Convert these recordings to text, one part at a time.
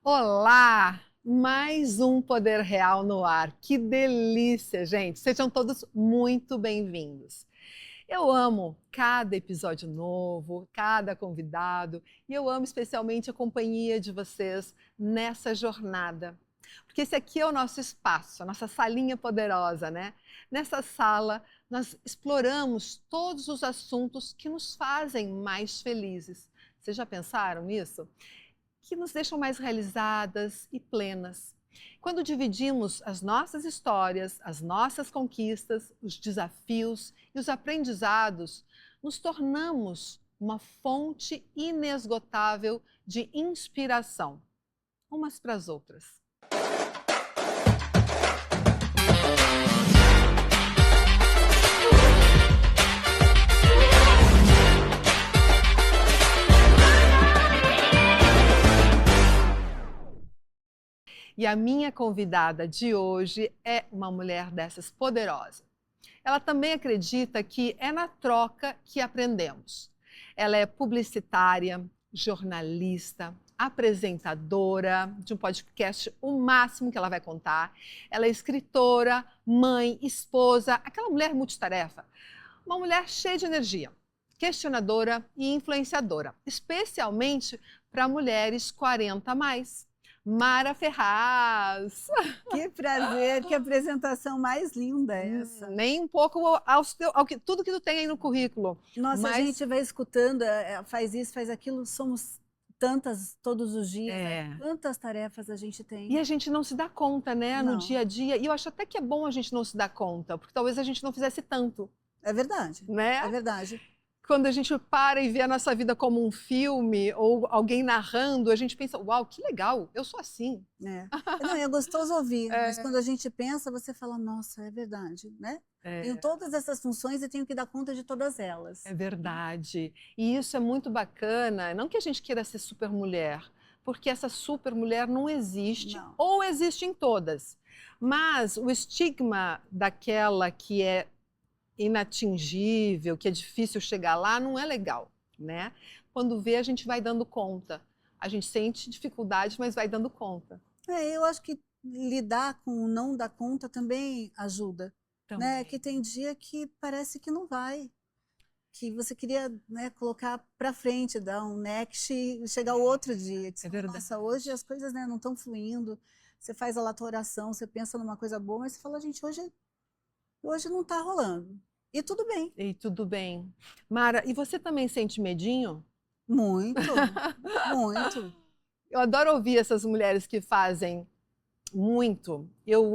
Olá! Mais um Poder Real no ar. Que delícia, gente! Sejam todos muito bem-vindos. Eu amo cada episódio novo, cada convidado, e eu amo especialmente a companhia de vocês nessa jornada. Porque esse aqui é o nosso espaço, a nossa salinha poderosa, né? Nessa sala, nós exploramos todos os assuntos que nos fazem mais felizes. Vocês já pensaram nisso? Que nos deixam mais realizadas e plenas. Quando dividimos as nossas histórias, as nossas conquistas, os desafios e os aprendizados, nos tornamos uma fonte inesgotável de inspiração, umas para as outras. E a minha convidada de hoje é uma mulher dessas poderosa. Ela também acredita que é na troca que aprendemos. Ela é publicitária, jornalista, apresentadora de um podcast, o máximo que ela vai contar. Ela é escritora, mãe, esposa, aquela mulher multitarefa. Uma mulher cheia de energia, questionadora e influenciadora, especialmente para mulheres 40 a mais. Mara Ferraz. Que prazer, que apresentação mais linda essa. Nem um pouco tudo que tu tem aí no currículo. Nossa, a gente vai escutando, faz isso, faz aquilo, somos tantas todos os dias, né? Quantas tarefas a gente tem. E a gente não se dá conta, né, no Não. dia a dia. E eu acho até que é bom a gente não se dar conta, porque talvez a gente não fizesse tanto, É verdade, né? é verdade. Quando a gente para e vê a nossa vida como um filme ou alguém narrando, a gente pensa, uau, que legal, eu sou assim. Não, é gostoso ouvir, mas quando a gente pensa, você fala, nossa, é verdade, né? Tenho todas essas funções e tenho que dar conta de todas elas. É verdade. E isso é muito bacana, não que a gente queira ser super mulher, porque essa super mulher não existe, Não. ou existe em todas. Mas o estigma daquela que é inatingível, que é difícil chegar lá, não é legal, né? Quando vê, a gente vai dando conta. A gente sente dificuldade, mas vai dando conta. Eu acho que lidar com o não dar conta também ajuda, né? Que tem dia que parece que não vai, que você queria, né, colocar para frente, dar um next e chegar o outro dia. É verdade. Nossa, hoje as coisas, né, não estão fluindo. Você faz a oração, você pensa numa coisa boa, mas você fala, gente, hoje não está rolando. E tudo bem. E tudo bem. Mara, e você também sente medinho? Muito, muito. Eu adoro ouvir essas mulheres que fazem muito.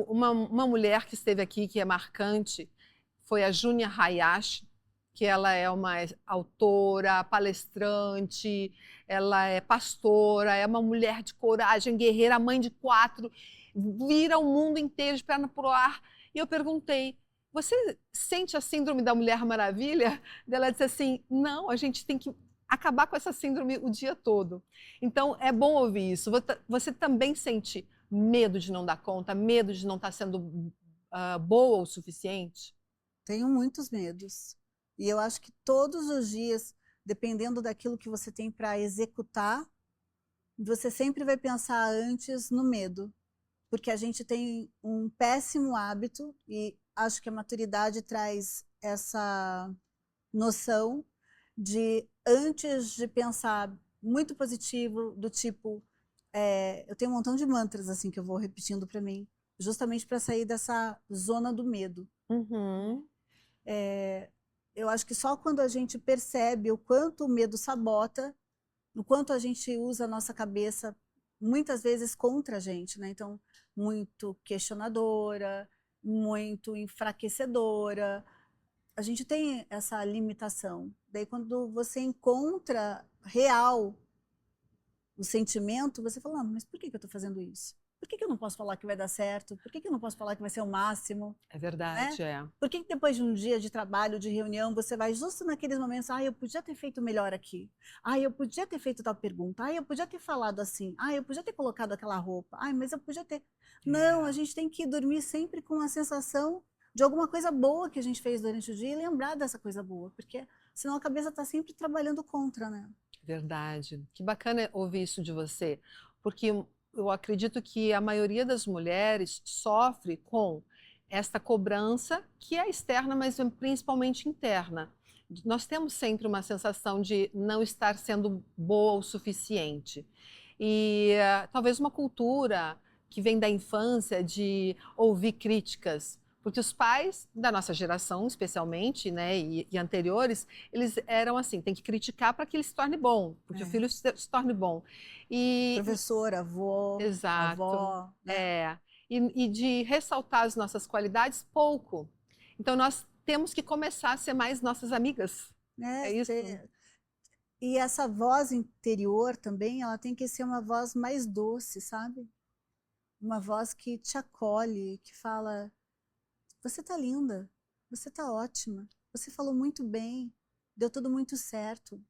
Uma mulher que esteve aqui, que é marcante, foi a Júnia Hayashi, que ela é uma autora, palestrante, ela é pastora, é uma mulher de coragem, guerreira, mãe de 4, vira o mundo inteiro de perna pro ar. E eu perguntei, você sente a síndrome da Mulher Maravilha? Ela disse assim, não, a gente tem que acabar com essa síndrome o dia todo. Então, é bom ouvir isso. Você também sente medo de não dar conta, medo de não estar sendo boa o suficiente? Tenho muitos medos. E eu acho que todos os dias, dependendo daquilo que você tem para executar, você sempre vai pensar antes no medo. Porque a gente tem um péssimo hábito, e acho que a maturidade traz essa noção de, antes de pensar muito positivo, do tipo, eu tenho um montão de mantras assim que eu vou repetindo para mim, justamente para sair dessa zona do medo. Eu acho que só quando a gente percebe o quanto o medo sabota, o quanto a gente usa a nossa cabeça muitas vezes contra a gente, né? Então, muito questionadora, muito enfraquecedora. A gente tem essa limitação. Daí, quando você encontra real o sentimento, você fala, mas por que eu estou fazendo isso? Por que eu não posso falar que vai dar certo? Por que eu não posso falar que vai ser o máximo? É verdade, né? Por que depois de um dia de trabalho, de reunião, você vai justo naqueles momentos, eu podia ter feito melhor aqui. Eu podia ter feito tal pergunta. Eu podia ter falado assim. Eu podia ter colocado aquela roupa. Mas eu podia ter... Não, a gente tem que dormir sempre com a sensação de alguma coisa boa que a gente fez durante o dia e lembrar dessa coisa boa, porque senão a cabeça está sempre trabalhando contra, né? Verdade. Que bacana ouvir isso de você, porque eu acredito que a maioria das mulheres sofre com esta cobrança que é externa, mas principalmente interna. Nós temos sempre uma sensação de não estar sendo boa o suficiente. E talvez uma cultura que vem da infância de ouvir críticas, porque os pais da nossa geração, especialmente, né, e anteriores, eles eram assim, tem que criticar para que ele se torne bom, porque o filho se torne bom. Professor, avô, Exato, avó, né? e de ressaltar as nossas qualidades pouco. Então nós temos que começar a ser mais nossas amigas. É isso? E essa voz interior também, ela tem que ser uma voz mais doce, sabe? Uma voz que te acolhe, que fala: você tá linda, você tá ótima, você falou muito bem, deu tudo muito certo.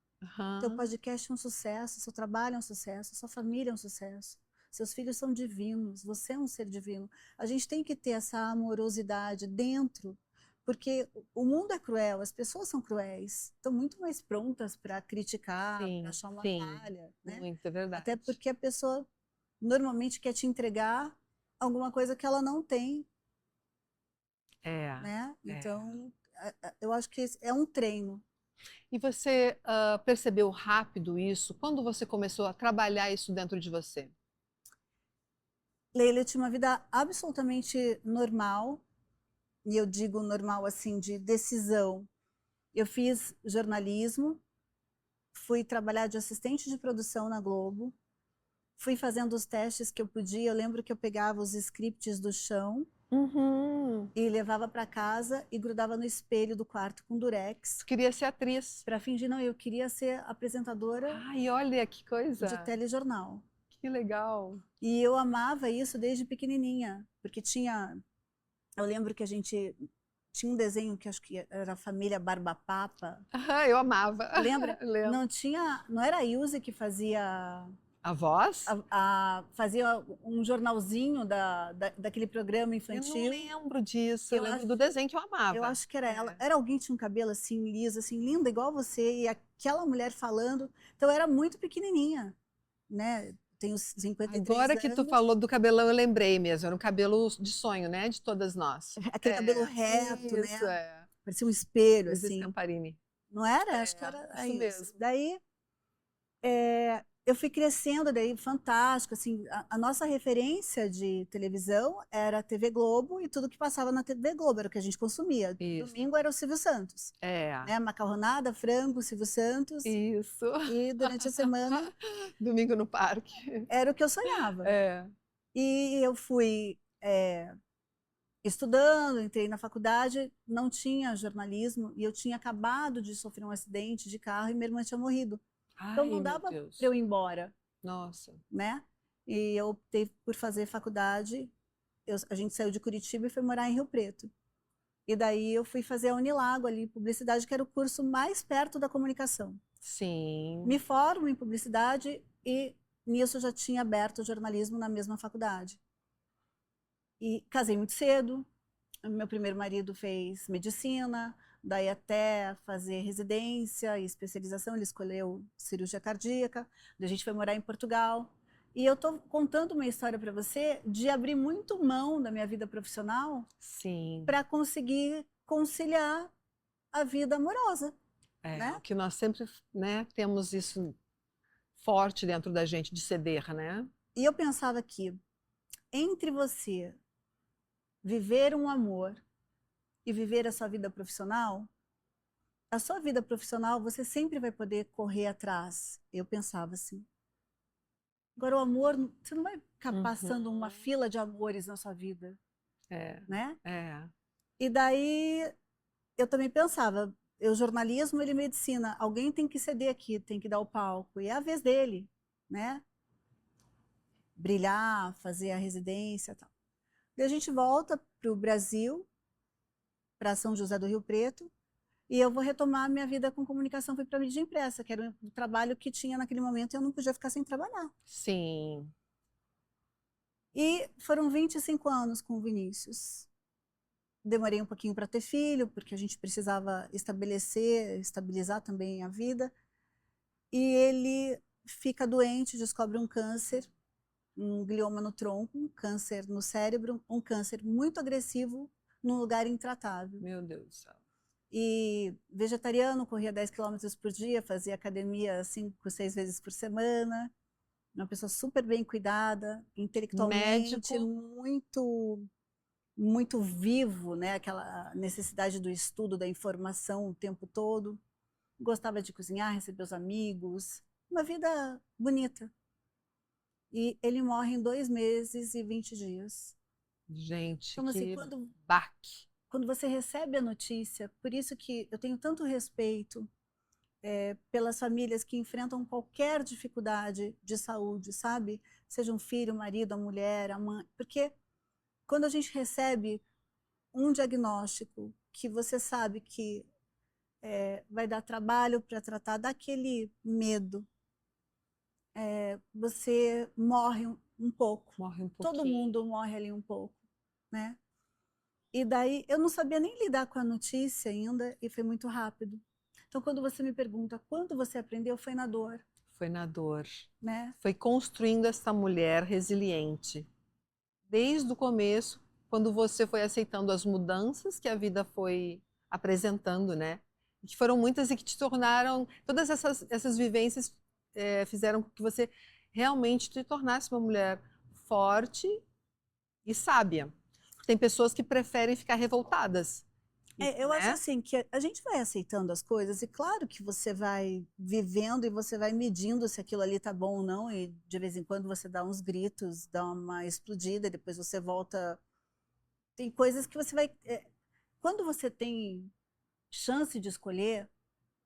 Teu podcast é um sucesso, seu trabalho é um sucesso, sua família é um sucesso. Seus filhos são divinos, você é um ser divino. A gente tem que ter essa amorosidade dentro, porque o mundo é cruel, as pessoas são cruéis, estão muito mais prontas para criticar, para achar uma falha, né? Muito, é verdade. Até porque a pessoa normalmente quer te entregar alguma coisa que ela não tem, né? Então, eu acho que é um treino. E você percebeu rápido isso? Quando você começou a trabalhar isso dentro de você? Leila, eu tinha uma vida absolutamente normal, e eu digo normal assim, de decisão. Eu fiz jornalismo, fui trabalhar de assistente de produção na Globo, fui fazendo os testes que eu podia. Eu lembro que eu pegava os scripts do chão e levava para casa e grudava no espelho do quarto com durex. Queria ser atriz. Para fingir, não, eu queria ser apresentadora. Ai, olha que coisa! De telejornal. Que legal! E eu amava isso desde pequenininha, porque eu lembro que a gente tinha um desenho que acho que era a família Barbapapa. Eu amava. Lembra? Não era a Ilse que fazia a voz? Fazia um jornalzinho daquele programa infantil. Eu não lembro disso, eu lembro do desenho que eu amava. Eu acho que era ela. Era alguém que tinha um cabelo assim, liso, assim, linda, igual você, e aquela mulher falando. Então, eu era muito pequenininha, né? Tenho 53 Agora anos. que tu falou do cabelão, eu lembrei mesmo. Era um cabelo de sonho, né? De todas nós. Aquele cabelo reto, isso, né? Parecia um espelho, Isis assim. Camparini. Não era? Acho que era isso mesmo. Daí, eu fui crescendo, daí fantástico, assim, a nossa referência de televisão era a TV Globo e tudo que passava na TV Globo era o que a gente consumia. Isso. Domingo era o Silvio Santos. Né? Macarronada, frango, Silvio Santos. Isso. E durante a semana... Domingo no parque. Era o que eu sonhava. E eu fui estudando, entrei na faculdade, não tinha jornalismo e eu tinha acabado de sofrer um acidente de carro e minha irmã tinha morrido. Então não dava para eu ir embora. Nossa. Né? E eu optei por fazer faculdade. A gente saiu de Curitiba e foi morar em Rio Preto. E daí eu fui fazer a Unilago ali, publicidade, que era o curso mais perto da comunicação. Sim. Me formo em publicidade e nisso eu já tinha aberto o jornalismo na mesma faculdade. E casei muito cedo. Meu primeiro marido fez medicina, daí até fazer residência e especialização, ele escolheu cirurgia cardíaca, daí a gente foi morar em Portugal. E eu estou contando uma história para você de abrir muito mão da minha vida profissional para conseguir conciliar a vida amorosa. Né? Que nós sempre, né, temos isso forte dentro da gente, de ceder, né? E eu pensava que entre você viver um amor e viver a sua vida profissional você sempre vai poder correr atrás. Eu pensava assim. Agora o amor, você não vai ficar passando uma fila de amores na sua vida. Né? E daí eu também pensava, o jornalismo e medicina, alguém tem que ceder aqui, tem que dar o palco, e é a vez dele, né? Brilhar, fazer a residência e tal. Daí a gente volta para o Brasil, para São José do Rio Preto, e eu vou retomar a minha vida com comunicação. Fui para a mídia impressa, que era o trabalho que tinha naquele momento e eu não podia ficar sem trabalhar. Sim. E foram 25 anos com o Vinícius. Demorei um pouquinho para ter filho, porque a gente precisava estabilizar também a vida. E ele fica doente, descobre um câncer um glioma no tronco, um câncer no cérebro, um câncer muito agressivo num lugar intratável. Meu Deus do céu. E vegetariano, corria 10 quilômetros por dia, fazia academia 5, 6 vezes por semana. Uma pessoa super bem cuidada, intelectualmente Médico. muito vivo, né? Aquela necessidade do estudo, da informação o tempo todo. Gostava de cozinhar, receber os amigos, uma vida bonita. E ele morre em 2 meses e 20 dias. Gente, Então, assim, que quando baque. você recebe a notícia, por isso que eu tenho tanto respeito pelas famílias que enfrentam qualquer dificuldade de saúde, sabe? Seja um filho, o marido, a mulher, a mãe. Porque quando a gente recebe um diagnóstico que você sabe que vai dar trabalho para tratar daquele medo, você morre um pouco. Morre um Todo pouquinho. mundo morre ali um pouco, né? E daí eu não sabia nem lidar com a notícia ainda e foi muito rápido. Então, quando você me pergunta quando você aprendeu, foi na dor, Foi na dor. né? Foi construindo essa mulher resiliente. Desde o começo, quando você foi aceitando as mudanças que a vida foi apresentando, né? Que foram muitas e que te tornaram. Todas essas vivências fizeram com que você realmente te tornasse uma mulher forte e sábia. Tem pessoas que preferem ficar revoltadas, Eu acho né? assim que a gente vai aceitando as coisas e claro que você vai vivendo e você vai medindo se aquilo ali tá bom ou não e de vez em quando você dá uns gritos, dá uma explodida e depois você volta. Tem coisas que você vai... quando você tem chance de escolher,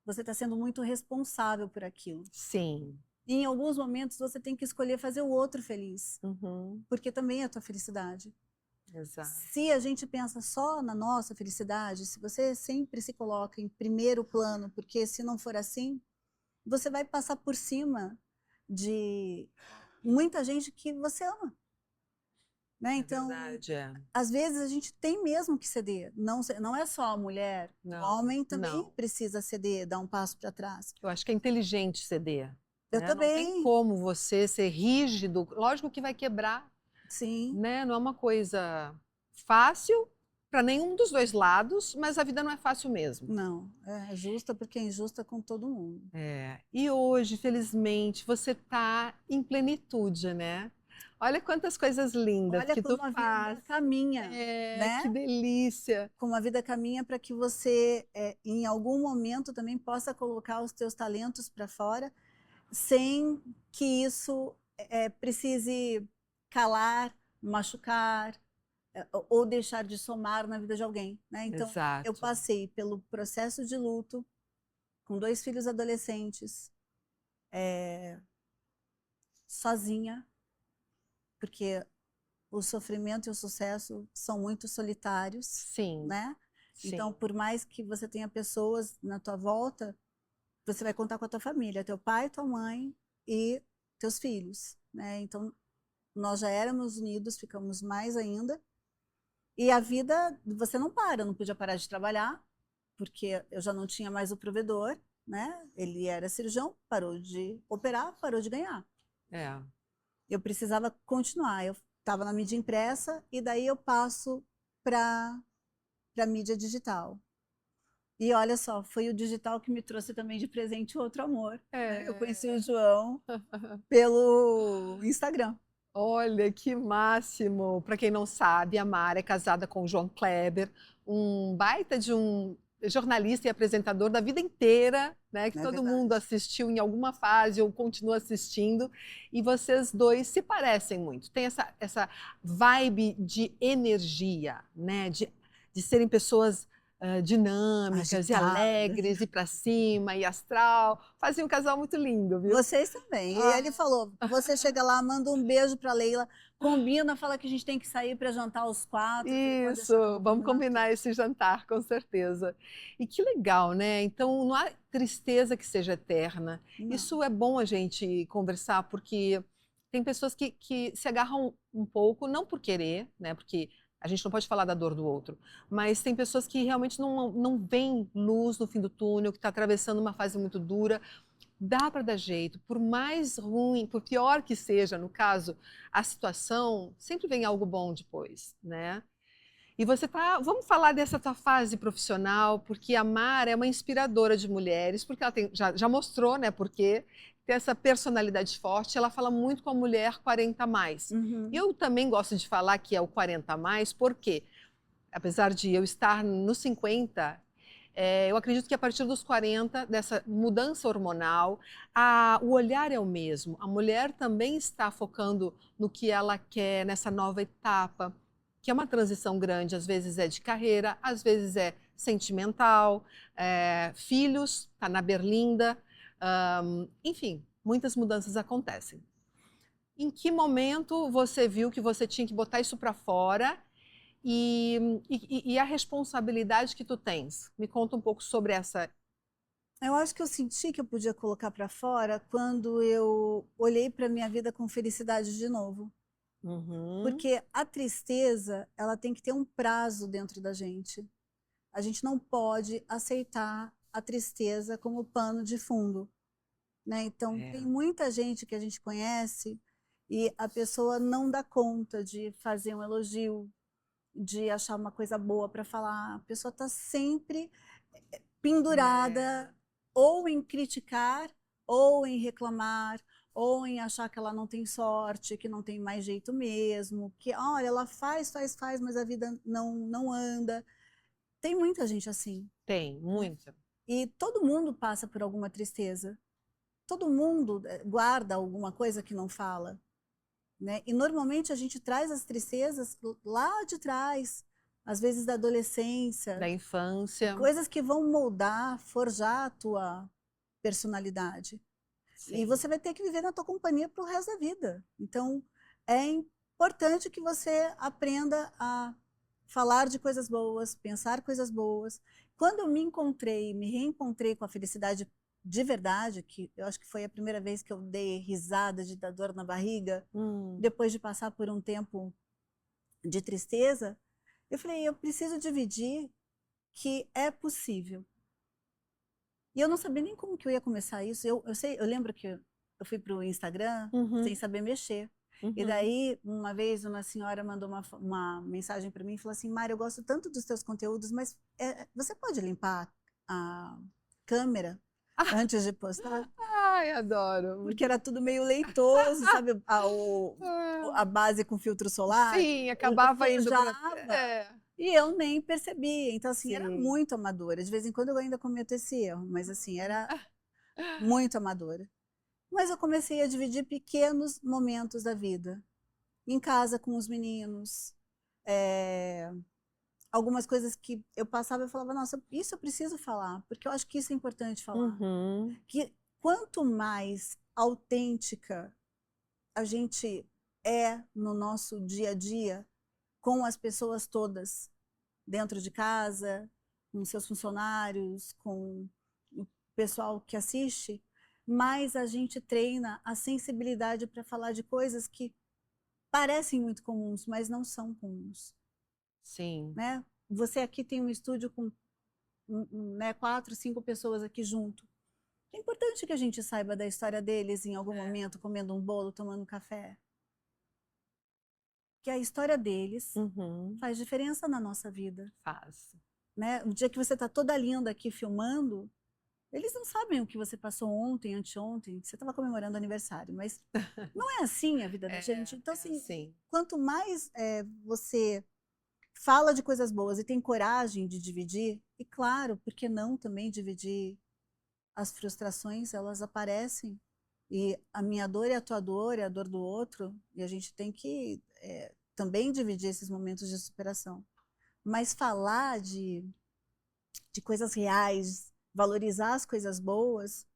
você está sendo muito responsável por aquilo. Sim. E em alguns momentos você tem que escolher fazer o outro feliz, Uhum. porque também é a tua felicidade. Exato. Se a gente pensa só na nossa felicidade, se você sempre se coloca em primeiro plano, porque se não for assim, você vai passar por cima de muita gente que você ama. Né? Então, Verdade, é. às vezes a gente tem mesmo que ceder. Não é só a mulher, o Não, homem também não. precisa ceder, dar um passo para trás. Eu acho que é inteligente ceder. Eu Né? Não tem também, como você ser rígido. Lógico que vai quebrar, sim. né? Não é uma coisa fácil para nenhum dos dois lados, mas a vida não é fácil mesmo. Não, é justa porque é injusta com todo mundo. E hoje, felizmente, você está em plenitude, né? Olha quantas coisas lindas Olha que tu como a faz. vida caminha, Que né? delícia. Como a vida caminha para que você, em algum momento, também possa colocar os teus talentos para fora, sem que isso precise calar, machucar, ou deixar de somar na vida de alguém, né? Então, eu Exato. passei pelo processo de luto, com 2 filhos adolescentes, sozinha, porque o sofrimento e o sucesso são muito solitários, Sim, né? Então, sim. por mais que você tenha pessoas na tua volta, você vai contar com a tua família, teu pai, tua mãe e teus filhos, né? Então, nós já éramos unidos, ficamos mais ainda. E a vida, você não para, eu não podia parar de trabalhar, porque eu já não tinha mais o provedor, né? Ele era cirurgião, parou de operar, parou de ganhar. É. Eu precisava continuar. Eu estava na mídia impressa e daí eu passo para a mídia digital. E olha só, foi o digital que me trouxe também de presente outro amor. Né? Eu conheci o João pelo Instagram. Olha que máximo! Para quem não sabe, a Mara é casada com o João Kleber, um baita de um jornalista e apresentador da vida inteira, né? Que Não é todo mundo verdade? assistiu em alguma fase ou continua assistindo. E vocês dois se parecem muito. Tem essa vibe de energia, né? De serem pessoas dinâmicas e Agitada. alegres e para cima e astral. Fazem um casal muito lindo, viu? Vocês também. E ele Ah, falou: você chega lá, manda um beijo para Leila, combina, fala que a gente tem que sair para jantar os 4. Eu falei, pode deixar que eu isso, vou vamos combinar combinar tudo. esse jantar, com certeza. E que legal, né? Então, não há tristeza que seja eterna. Não, Isso é bom a gente conversar, porque tem pessoas que se agarram um pouco, não por querer, né? Porque a gente não pode falar da dor do outro, mas tem pessoas que realmente não veem luz no fim do túnel, que está atravessando uma fase muito dura. dá para dar jeito, por mais ruim, por pior que seja, no caso, a situação, sempre vem algo bom depois, né? E você tá, vamos falar dessa tua fase profissional, porque a Mara é uma inspiradora de mulheres, porque ela tem, já mostrou, né, porque tem essa personalidade forte, ela fala muito com a mulher 40 a mais. Uhum. Eu também gosto de falar que é o 40 a mais, porque apesar de eu estar nos 50, eu acredito que a partir dos 40, dessa mudança hormonal, o olhar é o mesmo. A mulher também está focando no que ela quer nessa nova etapa, que é uma transição grande. Às vezes é de carreira, às vezes é sentimental, filhos, está na berlinda, enfim, muitas mudanças acontecem. Em que momento você viu que você tinha que botar isso para fora e a responsabilidade que tu tens? Me conta um pouco sobre essa. Eu acho que eu senti que eu podia colocar para fora quando eu olhei para minha vida com felicidade de novo. Uhum. Porque a tristeza, ela tem que ter um prazo dentro da gente. A gente não pode aceitar a tristeza como pano de fundo, né? Então, É. tem muita gente que a gente conhece e a pessoa não dá conta de fazer um elogio, de achar uma coisa boa para falar. A pessoa está sempre pendurada ou em criticar, ou em reclamar, ou em achar que ela não tem sorte, que não tem mais jeito mesmo, que olha, ela faz, mas a vida não anda. Tem muita gente assim, Tem, né? muita. E todo mundo passa por alguma tristeza. Todo mundo guarda alguma coisa que não fala, né? E normalmente a gente traz as tristezas lá de trás, às vezes da adolescência, Da infância. coisas que vão moldar, forjar a tua personalidade. E Sim. você vai ter que viver na tua companhia para o resto da vida. Então, é importante que você aprenda a falar de coisas boas, pensar coisas boas. Quando eu me reencontrei com a felicidade de verdade, que eu acho que foi a primeira vez que eu dei risada de dar dor na barriga, depois de passar por um tempo de tristeza, eu falei, eu preciso dividir que é possível. E eu não sabia nem como que eu ia começar isso. Eu lembro que eu fui para o Instagram sem saber mexer. E daí, uma vez, uma senhora mandou uma mensagem para mim e falou assim, Mari, eu gosto tanto dos teus conteúdos, mas você pode limpar a câmera antes de postar? Ai, adoro. Porque era tudo meio leitoso, sabe? Ah, A base com filtro solar sim, acabava indo para. sujava. É, E eu nem percebia. Então, assim, era sim. muito amadora. De vez em quando eu ainda cometo esse erro, mas assim, era muito amadora. Mas eu comecei a dividir pequenos momentos da vida. Em casa com os meninos. Algumas coisas que eu passava e falava, nossa, isso eu preciso falar, porque eu acho que isso é importante falar. Uhum. Que quanto mais autêntica a gente é no nosso dia a dia, com as pessoas todas, dentro de casa, com seus funcionários, com o pessoal que assiste, mais a gente treina a sensibilidade para falar de coisas que parecem muito comuns, mas não são comuns, Sim. né? Você aqui tem um estúdio com né, 4, 5 pessoas aqui junto. É importante que a gente saiba da história deles em algum momento, comendo um bolo, tomando um café. Que a história deles faz diferença na nossa vida. Faz. Né? O dia que você está toda linda aqui filmando, eles não sabem o que você passou ontem, anteontem, você estava comemorando aniversário, mas não é assim a vida da gente. Então, assim, Sim. quanto mais você fala de coisas boas e tem coragem de dividir, e claro, por que não também dividir as frustrações, elas aparecem, e a minha dor é a tua dor, é a dor do outro, e a gente tem que também dividir esses momentos de superação. Mas falar de coisas reais, valorizar as coisas boas,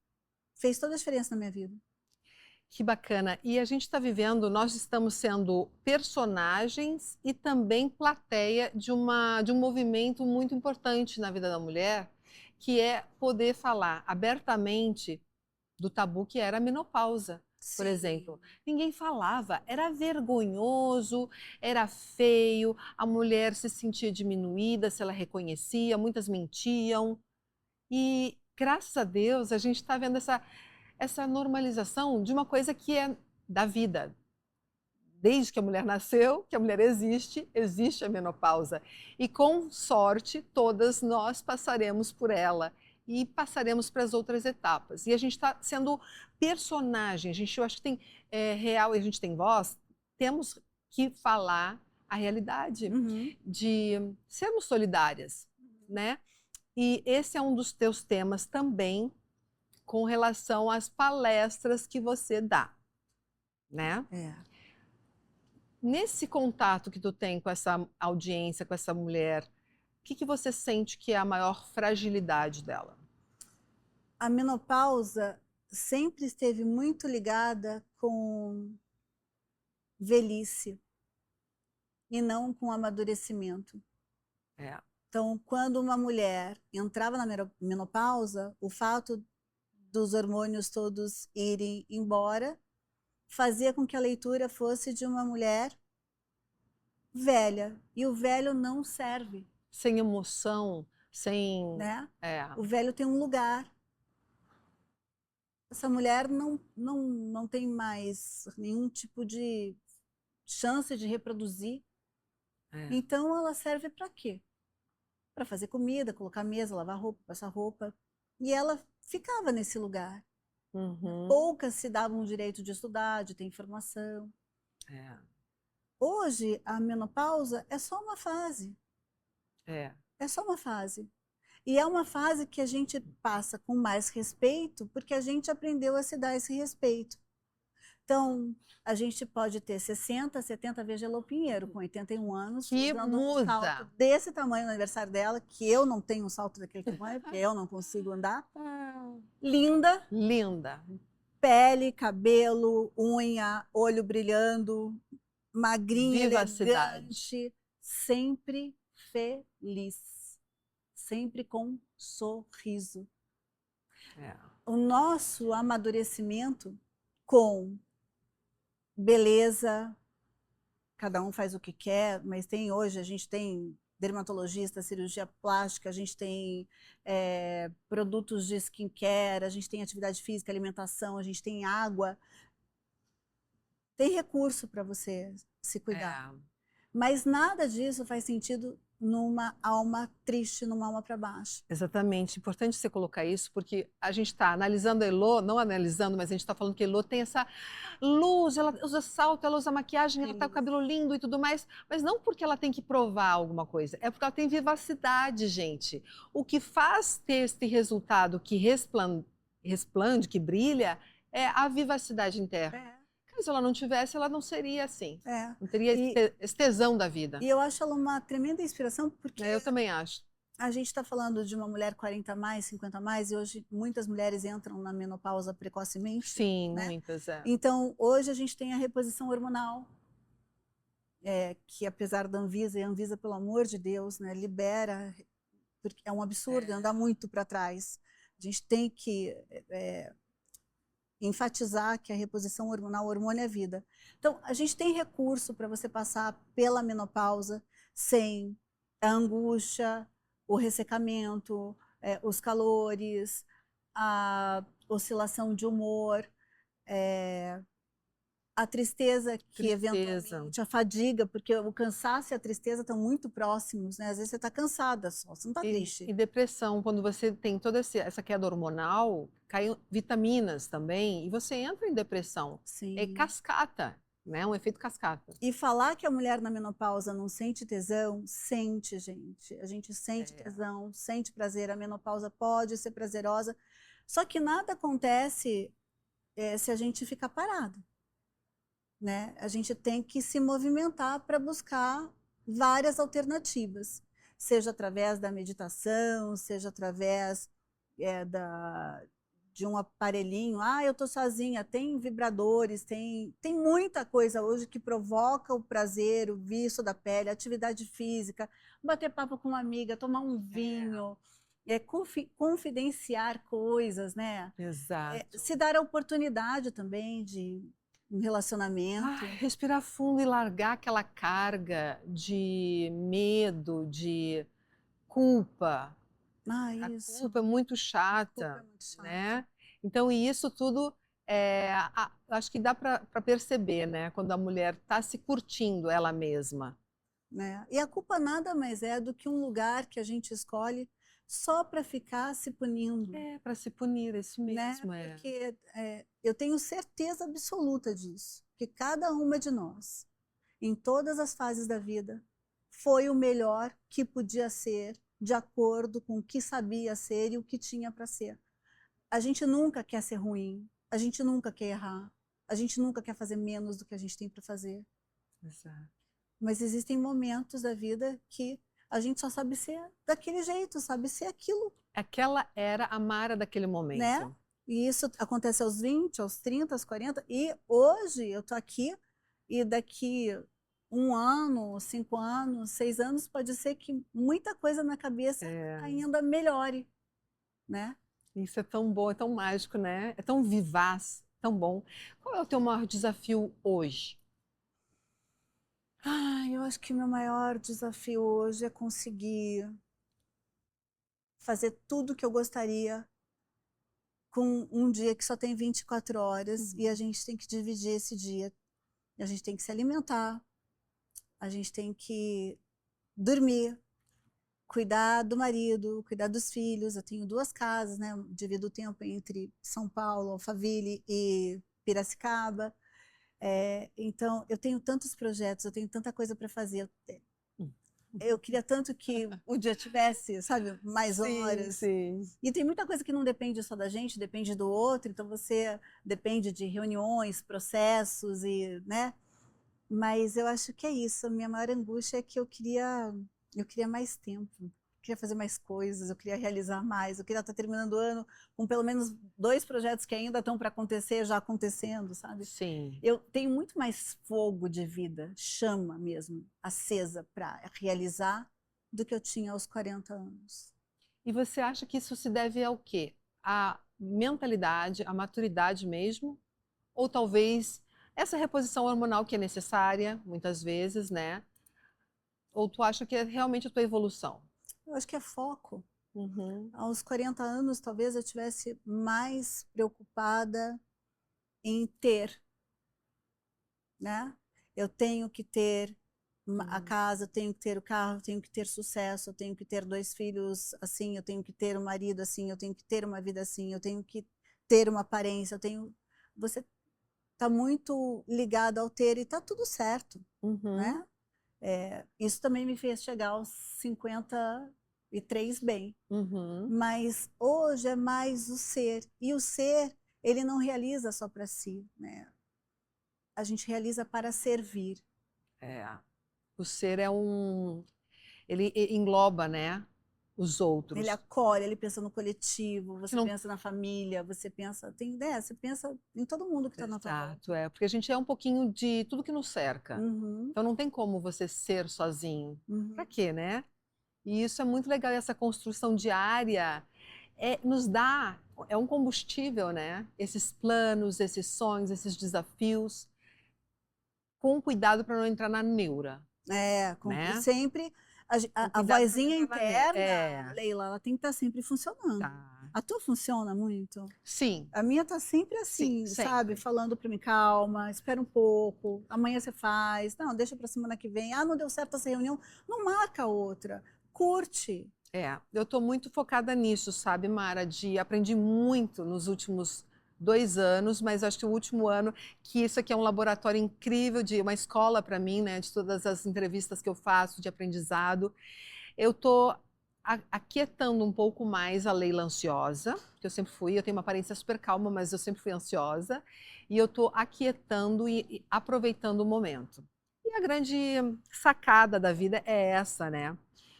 fez toda a diferença na minha vida. Que bacana. E a gente está vivendo, nós estamos sendo personagens e também plateia de um movimento muito importante na vida da mulher, que é poder falar abertamente do tabu que era a menopausa. Por Sim. exemplo, ninguém falava, era vergonhoso, era feio, a mulher se sentia diminuída se ela reconhecia, muitas mentiam. E graças a Deus a gente está vendo essa normalização de uma coisa que é da vida. Desde que a mulher nasceu, que a mulher existe, existe a menopausa. E com sorte, todas nós passaremos por ela e passaremos para as outras etapas. E a gente está sendo personagem, eu acho que tem real e a gente tem voz, temos que falar a realidade de sermos solidárias, né? E esse é um dos teus temas também com relação às palestras que você dá, né? Nesse contato que tu tem com essa audiência, com essa mulher, o que você sente que é a maior fragilidade dela? A menopausa sempre esteve muito ligada com velhice e não com amadurecimento. Então, quando uma mulher entrava na menopausa, o fato dos hormônios todos irem embora fazia com que a leitura fosse de uma mulher velha. E o velho não serve. Sem emoção, sem... Né? O velho tem um lugar. Essa mulher não tem mais nenhum tipo de chance de reproduzir. Então, ela serve para quê? Para fazer comida, colocar mesa, lavar roupa, passar roupa. E ela ficava nesse lugar. Poucas se davam o direito de estudar, de ter informação. Hoje, a menopausa é só uma fase. É só uma fase. E é uma fase que a gente passa com mais respeito, porque a gente aprendeu a se dar esse respeito. Então, a gente pode ter 60, 70, veja Elô Pinheiro, com 81 anos, usando um salto desse tamanho no aniversário dela, que eu não tenho um salto daquele tamanho, porque eu não consigo andar. Linda. Linda. Pele, cabelo, unha, olho brilhando, magrinha, elegante, sempre feliz, sempre com sorriso. O nosso amadurecimento com beleza, cada um faz o que quer, mas hoje a gente tem dermatologista, cirurgia plástica, a gente tem produtos de skincare, a gente tem atividade física, alimentação, a gente tem água. Tem recurso para você se cuidar. Mas nada disso faz sentido numa alma triste, numa alma para baixo. Exatamente. Importante você colocar isso, porque a gente está analisando a Elô, não analisando, mas a gente está falando que a Elô tem essa luz, ela usa salto, ela usa maquiagem, ela está com o cabelo lindo e tudo mais, mas não porque ela tem que provar alguma coisa, é porque ela tem vivacidade, gente. O que faz ter este resultado que resplande, que brilha, é a vivacidade interna. Se ela não tivesse, ela não seria assim. Não teria esse tesão da vida. E eu acho ela uma tremenda inspiração, porque... Eu também acho. A gente está falando de uma mulher 40 mais, 50 mais, e hoje muitas mulheres entram na menopausa precocemente. Sim, né? muitas, Então, hoje a gente tem a reposição hormonal, que apesar da Anvisa, e a Anvisa, pelo amor de Deus, né, libera, porque é um absurdo andar muito para trás. A gente tem que... enfatizar que a reposição hormonal, o hormônio é vida. Então, a gente tem recurso para você passar pela menopausa sem a angústia, o ressecamento, os calores, a oscilação de humor, a tristeza que eventualmente, a fadiga, porque o cansaço e a tristeza estão muito próximos, né? Às vezes você está cansada só, você não está triste. E depressão, quando você tem toda essa queda hormonal, caem vitaminas também, e você entra em depressão. Sim. É cascata, né? Um efeito cascata. E falar que a mulher na menopausa não sente tesão, sente, gente. A gente sente tesão, sente prazer, a menopausa pode ser prazerosa, só que nada acontece se a gente ficar parado. Né? A gente tem que se movimentar para buscar várias alternativas, seja através da meditação, seja através de um aparelhinho. Eu estou sozinha, tem vibradores, tem muita coisa hoje que provoca o prazer, o viço da pele, atividade física, bater papo com uma amiga, tomar um vinho, confidenciar coisas, né? Exato. Se dar a oportunidade também de um relacionamento. Respirar fundo e largar aquela carga de medo, de culpa. Isso. A culpa é muito chata, né? Então, e isso tudo, acho que dá para perceber, né? Quando a mulher está se curtindo ela mesma. Né? E a culpa nada mais é do que um lugar que a gente escolhe só para ficar se punindo, É, para se punir, isso né? mesmo, é. Porque eu tenho certeza absoluta disso, que cada uma de nós, em todas as fases da vida, foi o melhor que podia ser, de acordo com o que sabia ser e o que tinha para ser. A gente nunca quer ser ruim, a gente nunca quer errar, a gente nunca quer fazer menos do que a gente tem para fazer. Exato. Mas existem momentos da vida que a gente só sabe ser daquele jeito, sabe ser aquilo, Aquela era a Mara daquele né? momento. E isso acontece aos 20, aos 30, aos 40. E hoje eu tô aqui e daqui 1 ano, 5 anos, 6 anos, pode ser que muita coisa na cabeça ainda melhore, né? Isso é tão bom, é tão mágico, né? É tão vivaz, tão bom. Qual é o teu maior desafio hoje? Eu acho que o meu maior desafio hoje é conseguir fazer tudo que eu gostaria com um dia que só tem 24 horas e a gente tem que dividir esse dia. A gente tem que se alimentar, a gente tem que dormir, cuidar do marido, cuidar dos filhos. Eu tenho 2 casas, né? Divido o tempo entre São Paulo, Alphaville e Piracicaba. Então, eu tenho tantos projetos, eu tenho tanta coisa para fazer. Eu queria tanto que o dia tivesse, sabe, mais Sim, horas. sim. E tem muita coisa que não depende só da gente, depende do outro. Então você depende de reuniões, processos e, né? Mas eu acho que é isso. A minha maior angústia é que eu queria mais tempo. Eu queria fazer mais coisas, eu queria realizar mais, eu queria estar terminando o ano com pelo menos 2 projetos que ainda estão para acontecer, já acontecendo, sabe? Sim. Eu tenho muito mais fogo de vida, chama mesmo, acesa para realizar do que eu tinha aos 40 anos. E você acha que isso se deve ao quê? À mentalidade, à maturidade mesmo? Ou talvez essa reposição hormonal que é necessária, muitas vezes, né? Ou tu acha que é realmente a tua evolução? Eu acho que é foco. Uhum. Aos 40 anos, talvez eu tivesse mais preocupada em ter, né? Eu tenho que ter a casa, eu tenho que ter o carro, eu tenho que ter sucesso, eu tenho que ter 2 filhos assim, eu tenho que ter um marido assim, eu tenho que ter uma vida assim, eu tenho que ter uma aparência, eu tenho... Você está muito ligado ao ter e está tudo certo, Uhum. né? Isso também me fez chegar aos 53 bem. Uhum. Mas hoje é mais o ser. E o ser, ele não realiza só para si, né? A gente realiza para servir. É. O ser é um. Ele engloba, né? Os Ele outros. acolhe, ele pensa no coletivo, Que você não. pensa na família, você pensa, tem ideia, você pensa em todo mundo que está na tua volta. Exato, é. Porque a gente é um pouquinho de tudo que nos cerca. Uhum, Então não tem como você ser sozinho. Pra uhum. quê, né? E isso é muito legal. E essa construção diária nos dá. É um combustível, né? Esses planos, esses sonhos, esses desafios. Com cuidado para não entrar na neura, né? Sempre Com a cuidado para não vozinha entrar na neura. interna, Leila, ela tem que estar sempre funcionando. Tá. A tua funciona muito? Sim, A minha tá sempre sim, assim, sabe? sempre. Falando para mim, calma, espera um pouco, amanhã você faz. Não, deixa para semana que vem. Não deu certo essa reunião, não marca outra. Curte. Eu estou muito focada nisso, sabe, Mara? Aprendi muito nos últimos 2 anos, mas acho que o último ano, que isso aqui é um laboratório incrível, de uma escola para mim, né? De todas as entrevistas que eu faço de aprendizado. Eu estou aquietando um pouco mais a Leila ansiosa, que eu sempre fui. Eu tenho uma aparência super calma, mas eu sempre fui ansiosa. E eu estou aquietando e aproveitando o momento. E a grande sacada da vida é essa, né?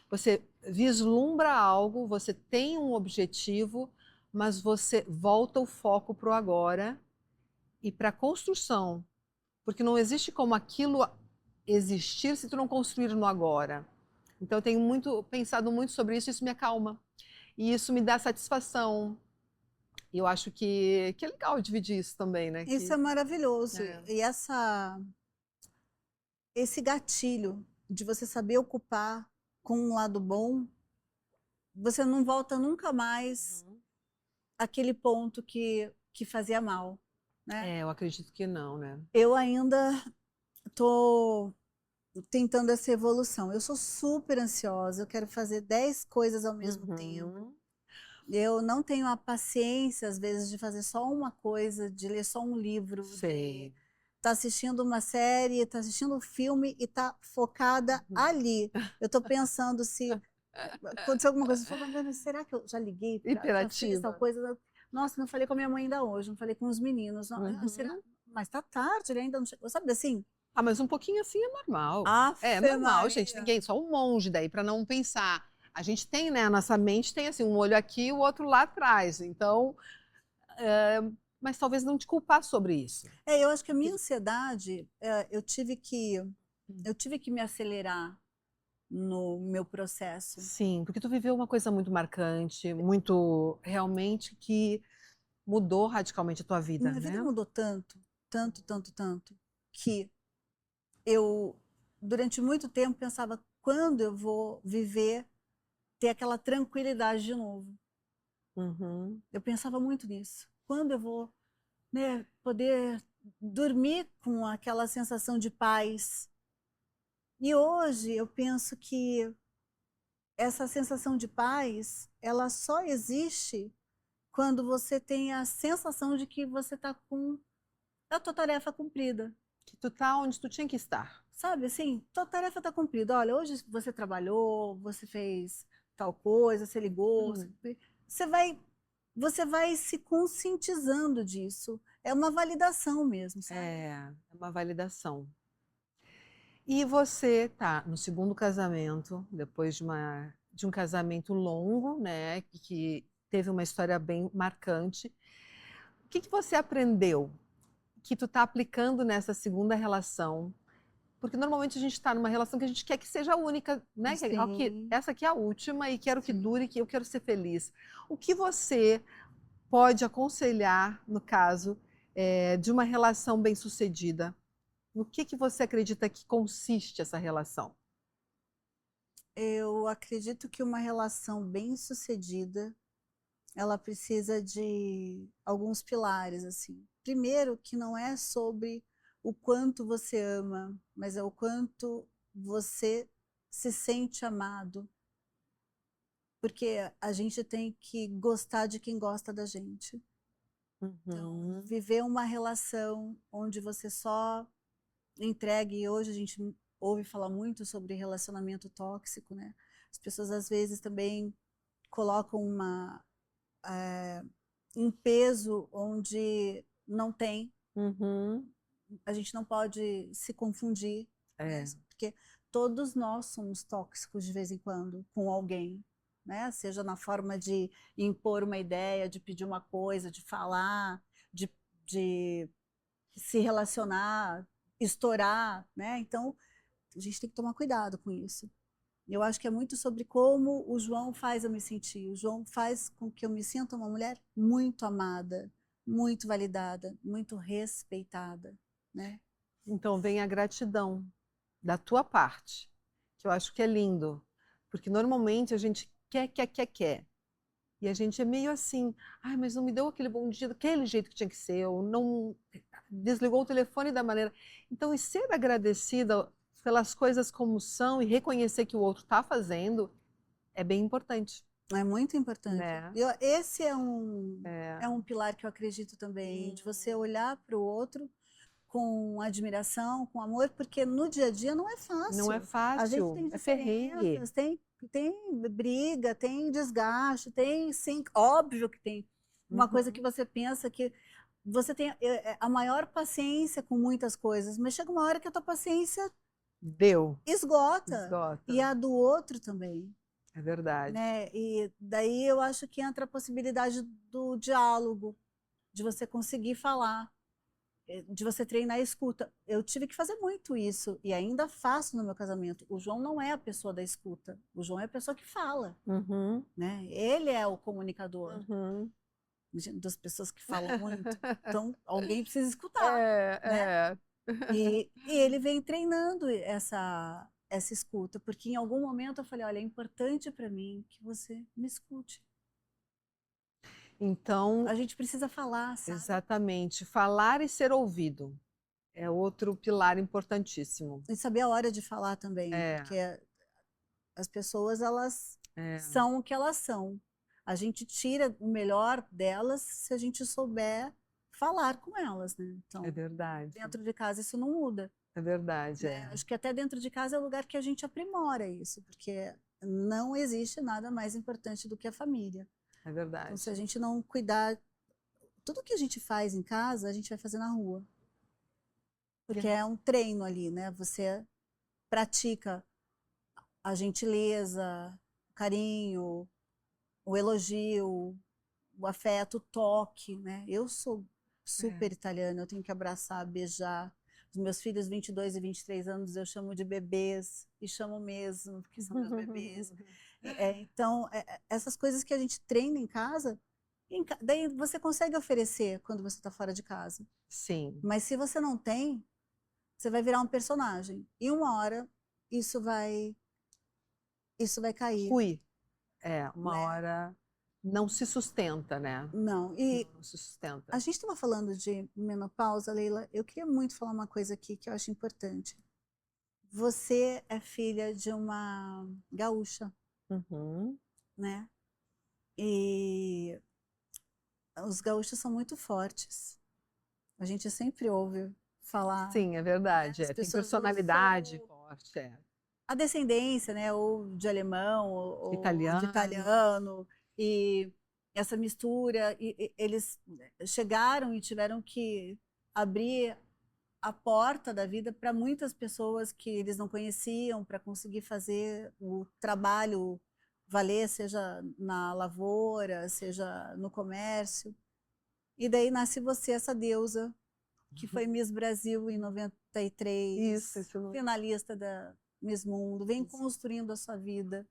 Você vislumbra algo, você tem um objetivo, mas você volta o foco para o agora e para a construção. Porque não existe como aquilo existir se tu não construir no agora. Então eu tenho pensado muito sobre isso, isso me acalma. E isso me dá satisfação. E eu acho que é legal dividir isso também, né? Isso é maravilhoso. É. E esse gatilho de você saber ocupar com um lado bom, você não volta nunca mais Uhum. aquele ponto que fazia mal, né? Eu acredito que não, né? Eu ainda tô tentando essa evolução. Eu sou super ansiosa, eu quero fazer 10 coisas ao mesmo tempo. Eu não tenho a paciência, às vezes, de fazer só uma coisa, de ler só um livro, Sei. de estar assistindo uma série, estar assistindo um filme e estar focada ali. Eu estou pensando se aconteceu alguma coisa, eu falo, "Mas será que eu já liguei, já fiz tal Hiperativa. coisa? Nossa, não falei com a minha mãe ainda hoje, não falei com os meninos. Será? Mas tá tarde, ele ainda não chegou. Sabe assim? Ah, mas um pouquinho assim é normal. É Afe normal, gente. Maria. Ninguém, só um monge daí, para não pensar. A gente tem, né? A nossa mente tem assim, um olho aqui e o outro lá atrás. Então, mas talvez não te culpar sobre isso. Eu acho que a minha ansiedade, eu tive que me acelerar no meu processo. Sim, porque tu viveu uma coisa muito marcante, muito realmente que mudou radicalmente a tua vida, Minha vida né? mudou tanto, tanto, tanto, tanto, que eu, durante muito tempo, pensava quando eu vou viver, ter aquela tranquilidade de novo. Uhum. Eu pensava muito nisso. Quando eu vou, né, poder dormir com aquela sensação de paz. E hoje eu penso que essa sensação de paz, ela só existe quando você tem a sensação de que você está com a tua tarefa cumprida. Que tu tá onde tu tinha que estar. Sabe assim, tua tarefa está cumprida. Olha, hoje você trabalhou, você fez tal coisa, você ligou, Hum. você vai, você vai se conscientizando disso. É uma validação mesmo, sabe? É uma validação. E você tá no segundo casamento, depois de um casamento longo, né, que teve uma história bem marcante. O que que você aprendeu que tu tá aplicando nessa segunda relação? Porque normalmente a gente está numa relação que a gente quer que seja única, né? Sim, Essa aqui é a última e quero que sim. dure, que eu quero ser feliz. O que você pode aconselhar, no caso, de uma relação bem-sucedida? No que você acredita que consiste essa relação? Eu acredito que uma relação bem-sucedida, ela precisa de alguns pilares, assim. Primeiro, que não é sobre o quanto você ama, mas é o quanto você se sente amado. Porque a gente tem que gostar de quem gosta da gente. Então, Uhum. viver uma relação onde você só entregue, e hoje a gente ouve falar muito sobre relacionamento tóxico, né? As pessoas às vezes também colocam um peso onde não tem. Uhum. A gente não pode se confundir, né? Porque todos nós somos tóxicos de vez em quando com alguém, né? Seja na forma de impor uma ideia, de pedir uma coisa, de falar, de se relacionar, estourar, né? Então, a gente tem que tomar cuidado com isso. Eu acho que é muito sobre como o João faz eu me sentir. O João faz com que eu me sinta uma mulher muito amada, muito validada, muito respeitada, né? Então vem a gratidão da tua parte, que eu acho que é lindo, porque normalmente a gente quer, quer, quer, quer. E a gente é meio assim, ai, mas não me deu aquele bom dia daquele jeito que tinha que ser, ou não desligou o telefone da maneira. Então, e ser agradecida pelas coisas como são e reconhecer que o outro está fazendo é bem importante, É muito importante. né? Esse é um, É. é um pilar que eu acredito também, de você olhar para o outro com admiração, com amor, porque no dia a dia não é Não é fácil. A gente fácil, tem é ferrenho. diferenças, tem briga, tem desgaste, tem sim, óbvio que tem. Uma coisa que Uhum. você pensa que você tem a maior paciência com muitas coisas, mas chega uma hora que a tua paciência Deu, esgota, e esgota, a do outro também, é verdade. né? E daí eu acho que entra a possibilidade do diálogo, de você conseguir falar, de você treinar a escuta. Eu tive que fazer muito isso e ainda faço no meu casamento. O João não é a pessoa da escuta, o João é a pessoa que fala, Uhum, né? Ele é o comunicador, uhum. das pessoas que falam muito. Então, alguém precisa escutar, É, né? é. E ele vem treinando essa escuta, porque em algum momento eu falei, olha, é importante para mim que você me escute. Então, A gente precisa falar, sabe? exatamente, falar e ser ouvido é outro pilar importantíssimo. E saber a hora de falar também, É, porque as pessoas, elas é, são o que elas são. A gente tira o melhor delas se a gente souber falar com elas, né? é Então, verdade, dentro de casa isso não muda, é verdade, né? é. Acho que até dentro de casa é o lugar que a gente aprimora isso, porque não existe nada mais importante do que a família. É Então, se verdade. a gente não cuidar, tudo que a gente faz em casa, a gente vai fazer na rua. Porque é um treino ali, né? Você pratica a gentileza, o carinho, o elogio, o afeto, o toque, né? Eu sou É. super italiana, eu tenho que abraçar, beijar. Os meus filhos, 22 e 23 anos, eu chamo de bebês, e chamo mesmo, porque são meus bebês. Então, essas coisas que a gente treina em casa, daí você consegue oferecer quando você está fora de casa. Sim. Mas se você não tem, você vai virar um personagem. E uma hora isso vai cair, Fui. É, uma né? hora não se sustenta, né? Não. Não, E não se a sustenta. gente estava falando de menopausa, Leila. Eu queria muito falar uma coisa aqui que eu acho importante. Você é filha de uma gaúcha, Uhum. né? E os gaúchos são muito fortes. A gente sempre ouve falar, Sim, é né? verdade. As É. Tem pessoas do personalidade sul, forte, é. a descendência, né? Ou de alemão, ou de Italiano. italiano, e essa mistura, e eles chegaram e tiveram que abrir a porta da vida para muitas pessoas que eles não conheciam, para conseguir fazer o trabalho valer, seja na lavoura, seja no comércio. E daí nasce você, essa deusa, que foi Miss Brasil em 93, Isso não... finalista da Miss Mundo, vem construindo a sua vida.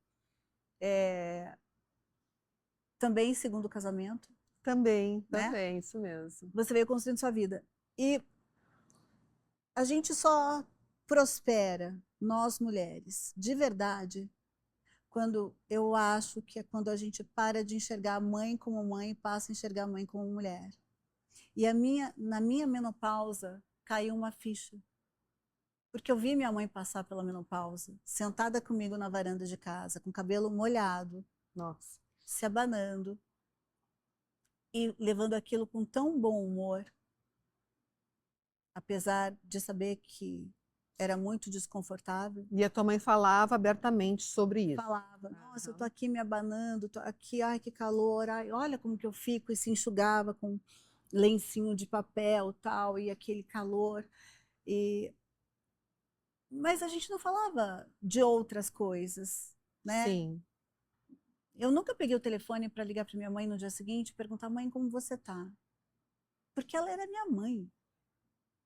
Também segundo casamento, Também, né? também, isso mesmo. Você veio construindo sua vida. E a gente só prospera, nós mulheres, de verdade, quando eu acho que é quando a gente para de enxergar a mãe como mãe e passa a enxergar a mãe como mulher. E na minha menopausa caiu uma ficha. Porque eu vi minha mãe passar pela menopausa, sentada comigo na varanda de casa, com o cabelo molhado, Nossa. se abanando e levando aquilo com tão bom humor, apesar de saber que era muito desconfortável. E a tua mãe falava abertamente sobre isso. Falava, nossa, eu tô Aham. aqui me abanando, tô aqui, ai que calor, ai, olha como que eu fico, e se enxugava com lencinho de papel, tal, e aquele calor. E mas a gente não falava de outras coisas, né? Sim, Eu nunca peguei o telefone para ligar para minha mãe no dia seguinte e perguntar, mãe, como você tá? Porque ela era minha mãe,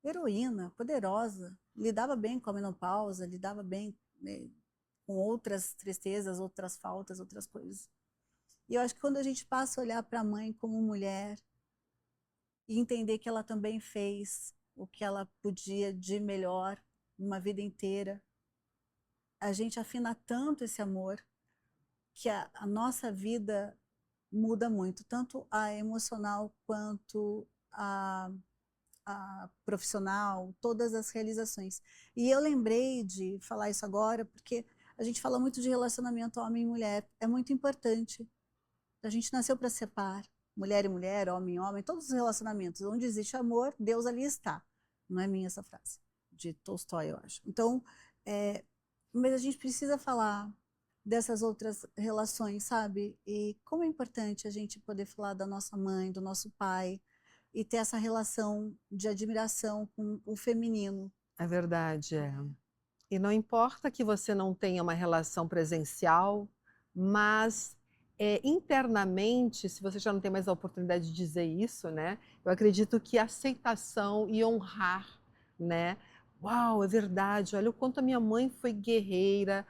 heroína, poderosa, lidava bem com a menopausa, lidava bem, né, com outras tristezas, outras faltas, outras coisas. E eu acho que quando a gente passa a olhar para a mãe como mulher e entender que ela também fez o que ela podia de melhor uma vida inteira, a gente afina tanto esse amor que a nossa vida muda muito, tanto a emocional quanto a profissional, todas as realizações. E eu lembrei de falar isso agora porque a gente fala muito de relacionamento homem e mulher, é muito importante. A gente nasceu para ser par, mulher e mulher, homem e homem, todos os relacionamentos. Onde existe amor, Deus ali está. Não é minha essa frase, de Tolstói, eu acho. Então, mas a gente precisa falar dessas outras relações, sabe? E como é importante a gente poder falar da nossa mãe, do nosso pai, e ter essa relação de admiração com o feminino. é verdade, é. E não importa que você não tenha uma relação presencial, mas internamente, se você já não tem mais a oportunidade de dizer isso, né? Eu acredito que aceitação e honrar, né? Uau, é verdade. Olha o quanto a minha mãe foi guerreira,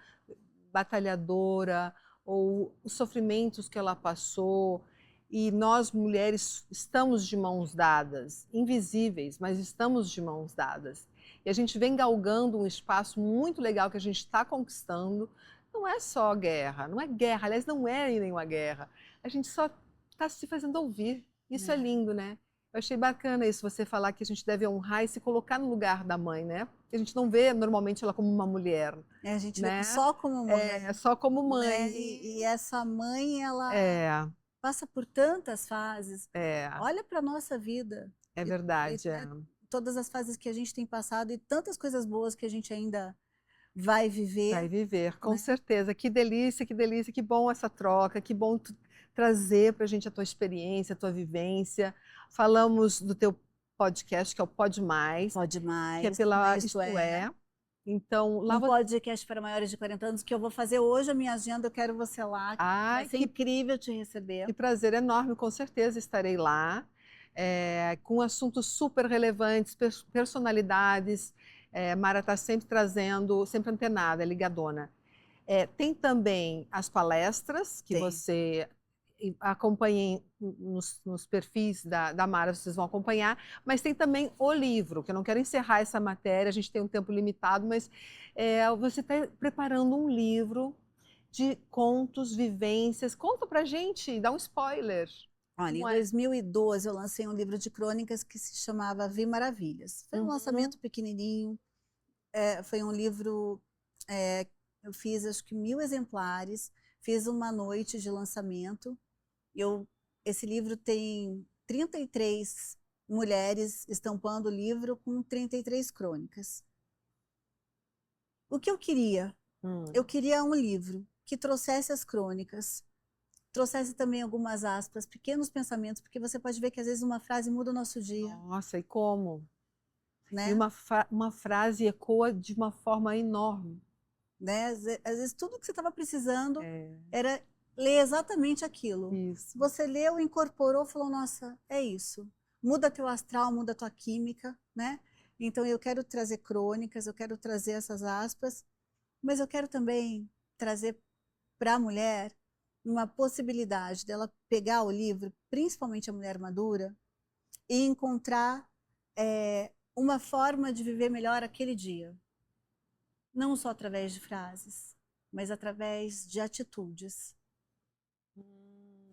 batalhadora, ou os sofrimentos que ela passou. E nós, mulheres, estamos de mãos dadas, invisíveis, mas estamos de mãos dadas. E a gente vem galgando um espaço muito legal que a gente está conquistando. Não é só guerra, não é guerra, aliás, não é nenhuma guerra. A gente só está se fazendo ouvir. Isso é lindo, né? Eu achei bacana isso, você falar que a gente deve honrar e se colocar no lugar da mãe, né? Porque a gente não vê normalmente ela como uma mulher, A gente né? vê só como mãe. Só como mãe. Né? E essa mãe, ela passa por tantas fases. Olha para a nossa vida. É verdade. Todas as fases que a gente tem passado e tantas coisas boas que a gente ainda vai viver. Vai viver, com certeza. Que delícia, que bom essa troca, que bom trazer para a gente a tua experiência, a tua vivência. Falamos do teu podcast, que é o Pode Mais. Pode Mais. Que é pela Isto É. Então, lá podcast para maiores de 40 anos, que eu vou fazer hoje a minha agenda, eu quero você lá. Vai ser incrível te receber. Que prazer enorme, com certeza estarei lá. Com assuntos super relevantes, personalidades. Mara está sempre trazendo, sempre antenada, ligadona. Tem também as palestras que você acompanhem nos perfis da Mara, vocês vão acompanhar, mas tem também o livro, que eu não quero encerrar essa matéria, a gente tem um tempo limitado, mas você está preparando um livro de contos, vivências. Conta pra gente, dá um spoiler. Olha, em 2012 eu lancei um livro de crônicas que se chamava Vi Maravilhas. Foi um lançamento pequenininho, foi um livro, eu fiz acho que 1000 exemplares, fiz uma noite de lançamento. Esse livro tem 33 mulheres estampando o livro com 33 crônicas. O que eu queria? Eu queria um livro que trouxesse as crônicas, trouxesse também algumas aspas, pequenos pensamentos, porque você pode ver que às vezes uma frase muda o nosso dia. Nossa, e como? Né? E uma frase ecoa de uma forma enorme. Né? Às vezes tudo que você estava precisando era ler exatamente aquilo. Isso. Você leu, incorporou, falou, nossa, é isso. Muda teu astral, muda tua química, né? Então eu quero trazer crônicas, eu quero trazer essas aspas, mas eu quero também trazer para a mulher uma possibilidade dela pegar o livro, principalmente a mulher madura, e encontrar uma forma de viver melhor aquele dia. Não só através de frases, mas através de atitudes.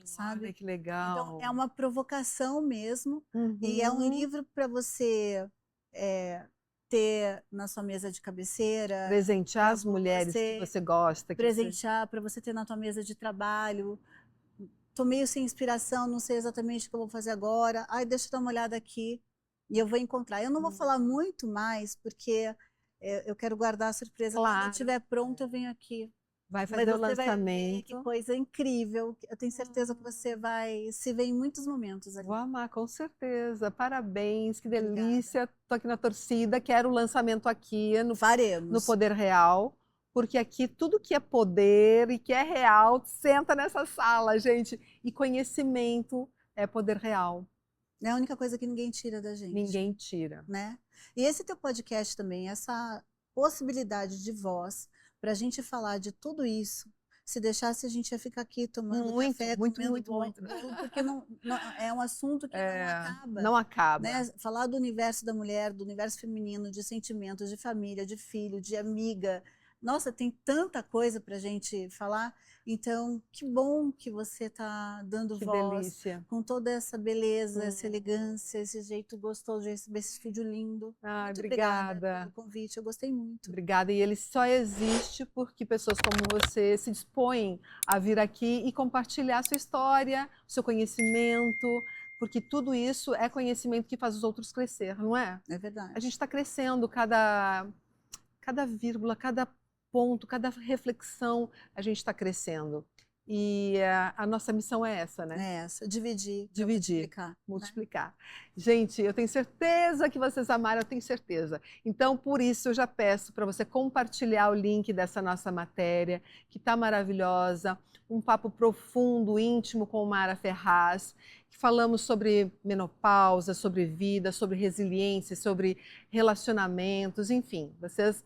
Sabe? Olha que legal. Então, é uma provocação mesmo, e é um livro para você ter na sua mesa de cabeceira. Presentear as mulheres que você gosta. Presentear, para você ter na tua mesa de trabalho. Estou meio sem inspiração, não sei exatamente o que eu vou fazer agora. Ai, deixa eu dar uma olhada aqui e eu vou encontrar. Eu não vou falar muito mais, porque eu quero guardar a surpresa. Claro. Quando estiver pronto, eu venho aqui. Vai fazer o lançamento. Vai ver que coisa incrível. Eu tenho certeza que você vai se ver em muitos momentos aqui. Vou amar, com certeza. Parabéns, que delícia. Estou aqui na torcida, quero o lançamento aqui no Poder Real, porque aqui tudo que é poder e que é real, senta nessa sala, gente. E conhecimento é poder real. É a única coisa que ninguém tira da gente. Ninguém tira. Né? E esse teu podcast também, essa possibilidade de voz, para a gente falar de tudo isso. Se deixasse, a gente ia ficar aqui tomando café, comendo bolo, porque não, é um assunto que não acaba. Não acaba. Né? Falar do universo da mulher, do universo feminino, de sentimentos, de família, de filho, de amiga. Nossa, tem tanta coisa para a gente falar. Então, que bom que você está dando voz, com toda essa beleza, essa elegância, esse jeito gostoso de receber esse vídeo lindo. Muito obrigada pelo convite, eu gostei muito. Obrigada, e ele só existe porque pessoas como você se dispõem a vir aqui e compartilhar a sua história, o seu conhecimento, porque tudo isso é conhecimento que faz os outros crescer, não é? É verdade. A gente está crescendo, cada vírgula, cada ponto, cada reflexão, a gente está crescendo. E a nossa missão é essa, né? É essa, dividir, multiplicar. Né? Gente, eu tenho certeza que vocês amaram, eu tenho certeza. Então, por isso, eu já peço para você compartilhar o link dessa nossa matéria, que está maravilhosa, um papo profundo, íntimo com Mara Ferraz, que falamos sobre menopausa, sobre vida, sobre resiliência, sobre relacionamentos, enfim, vocês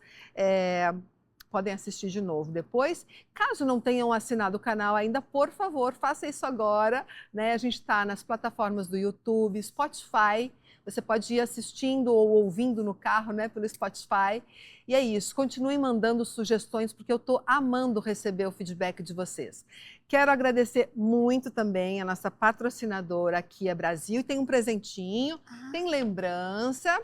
podem assistir de novo depois. Caso não tenham assinado o canal ainda, por favor, faça isso agora, né? A gente está nas plataformas do YouTube, Spotify, Você pode ir assistindo ou ouvindo no carro, né, pelo Spotify. E é isso, continuem mandando sugestões, porque eu estou amando receber o feedback de vocês. Quero agradecer muito também a nossa patrocinadora aqui, a Brasil, e tem um presentinho, tem lembrança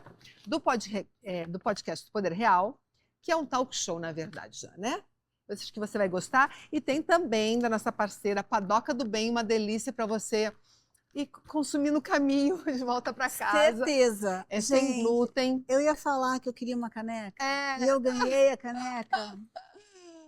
do podcast do Poder Real, que é um talk show, na verdade, já, né? Eu acho que você vai gostar. E tem também da nossa parceira Padoca do Bem, uma delícia para você ir consumir no caminho de volta para casa. Certeza. É sem glúten. Eu ia falar que eu queria uma caneca. É. E eu ganhei a caneca.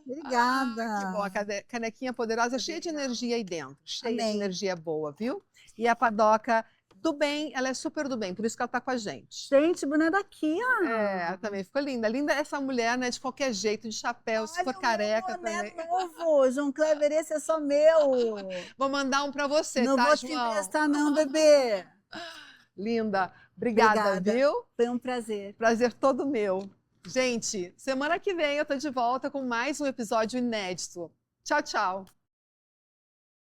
Obrigada. Que bom, a canequinha poderosa, cheia de energia aí dentro. Cheia Amém. de energia boa, viu? E a Padoca do Bem, ela é super do bem, por isso que ela está com a gente. Gente, Bruna é daqui, ó. É, também ficou linda. Linda essa mulher, né? De qualquer jeito, de chapéu, se for careca também. É novo, João Kleber, esse é só meu. Vou mandar um para você, não tá, vou João? te emprestar não, bebê. Linda. Obrigada, viu? Foi um prazer. Prazer todo meu. Gente, semana que vem eu tô de volta com mais um episódio inédito. Tchau, tchau.